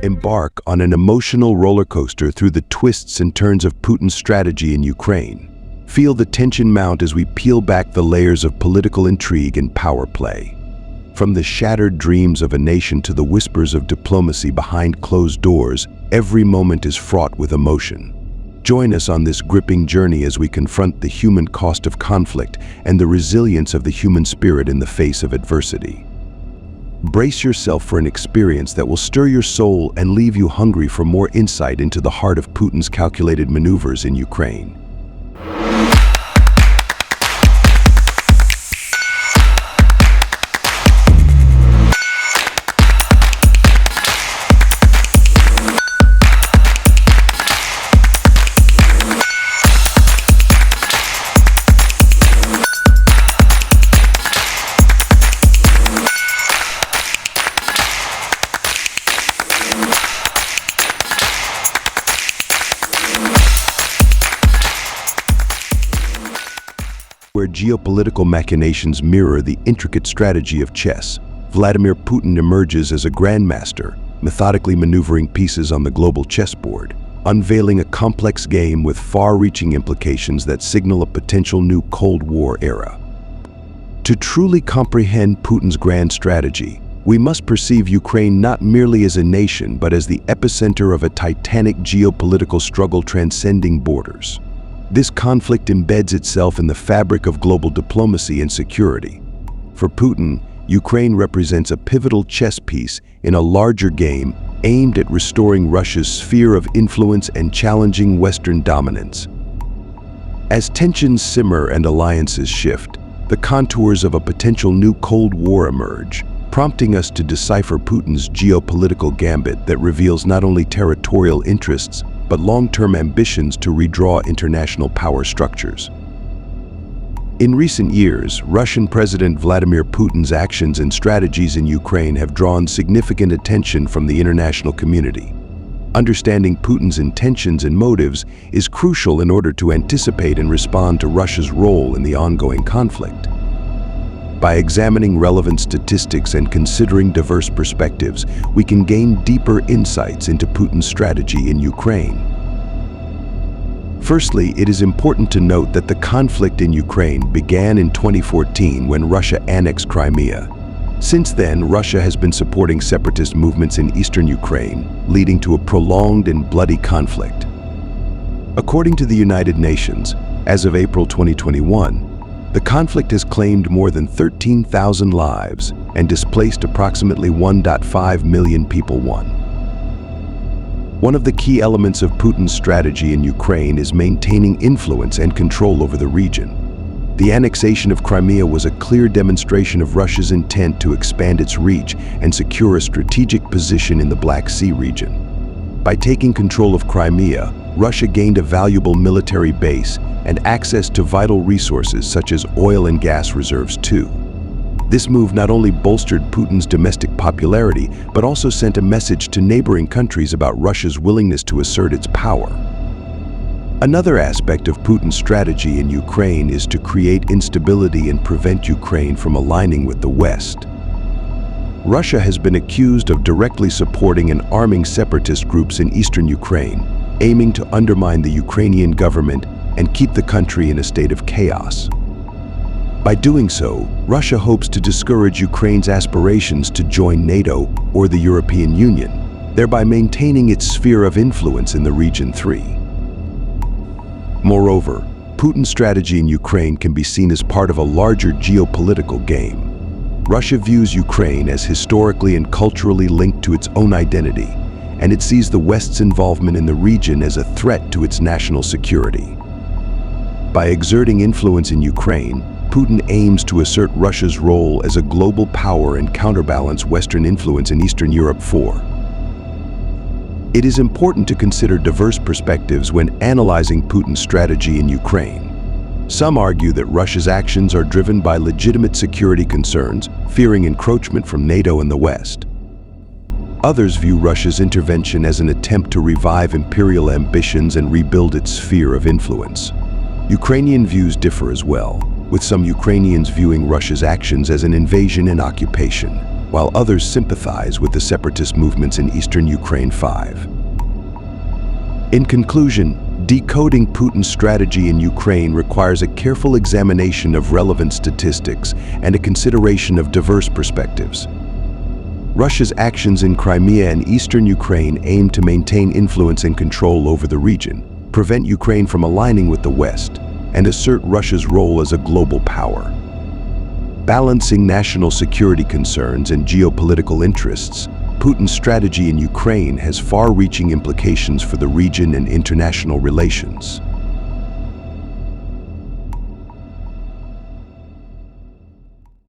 embark on an emotional roller coaster through the twists and turns of Putin's strategy in Ukraine. Feel the tension mount as we peel back the layers of political intrigue and power play. From the shattered dreams of a nation to the whispers of diplomacy behind closed doors, every moment is fraught with emotion. Join us on this gripping journey as we confront the human cost of conflict and the resilience of the human spirit in the face of adversity. Brace yourself for an experience that will stir your soul and leave you hungry for more insight into the heart of Putin's calculated maneuvers in Ukraine. Where geopolitical machinations mirror the intricate strategy of chess, Vladimir Putin emerges as a grandmaster, methodically maneuvering pieces on the global chessboard, unveiling a complex game with far-reaching implications that signal a potential new Cold War era. To truly comprehend Putin's grand strategy, we must perceive Ukraine not merely as a nation, but as the epicenter of a titanic geopolitical struggle transcending borders. This conflict embeds itself in the fabric of global diplomacy and security. For Putin, Ukraine represents a pivotal chess piece in a larger game aimed at restoring Russia's sphere of influence and challenging Western dominance. As tensions simmer and alliances shift, the contours of a potential new Cold War emerge, prompting us to decipher Putin's geopolitical gambit that reveals not only territorial interests, but long-term ambitions to redraw international power structures. In recent years, Russian President Vladimir Putin's actions and strategies in Ukraine have drawn significant attention from the international community. Understanding Putin's intentions and motives is crucial in order to anticipate and respond to Russia's role in the ongoing conflict. By examining relevant statistics and considering diverse perspectives, we can gain deeper insights into Putin's strategy in Ukraine. Firstly, it is important to note that the conflict in Ukraine began in 2014 when Russia annexed Crimea. Since then, Russia has been supporting separatist movements in eastern Ukraine, leading to a prolonged and bloody conflict. According to the United Nations, as of April 2021, the conflict has claimed more than 13,000 lives and displaced approximately 1.5 million people. One of the key elements of Putin's strategy in Ukraine is maintaining influence and control over the region. The annexation of Crimea was a clear demonstration of Russia's intent to expand its reach and secure a strategic position in the Black Sea region. By taking control of Crimea, Russia gained a valuable military base and access to vital resources such as oil and gas reserves too. This move not only bolstered Putin's domestic popularity, but also sent a message to neighboring countries about Russia's willingness to assert its power. Another aspect of Putin's strategy in Ukraine is to create instability and prevent Ukraine from aligning with the West. Russia has been accused of directly supporting and arming separatist groups in eastern Ukraine, aiming to undermine the Ukrainian government and keep the country in a state of chaos. By doing so, Russia hopes to discourage Ukraine's aspirations to join NATO or the European Union, thereby maintaining its sphere of influence in the region 3. Moreover, Putin's strategy in Ukraine can be seen as part of a larger geopolitical game. Russia views Ukraine as historically and culturally linked to its own identity, and it sees the West's involvement in the region as a threat to its national security. By exerting influence in Ukraine, Putin aims to assert Russia's role as a global power and counterbalance Western influence in Eastern Europe. It is important to consider diverse perspectives when analyzing Putin's strategy in Ukraine. Some argue that Russia's actions are driven by legitimate security concerns, fearing encroachment from NATO and the West. Others view Russia's intervention as an attempt to revive imperial ambitions and rebuild its sphere of influence. Ukrainian views differ as well, with some Ukrainians viewing Russia's actions as an invasion and occupation, while others sympathize with the separatist movements in eastern Ukraine. 5. In conclusion, decoding Putin's strategy in Ukraine requires a careful examination of relevant statistics and a consideration of diverse perspectives. Russia's actions in Crimea and eastern Ukraine aim to maintain influence and control over the region, prevent Ukraine from aligning with the West, and assert Russia's role as a global power. Balancing national security concerns and geopolitical interests, Putin's strategy in Ukraine has far-reaching implications for the region and international relations.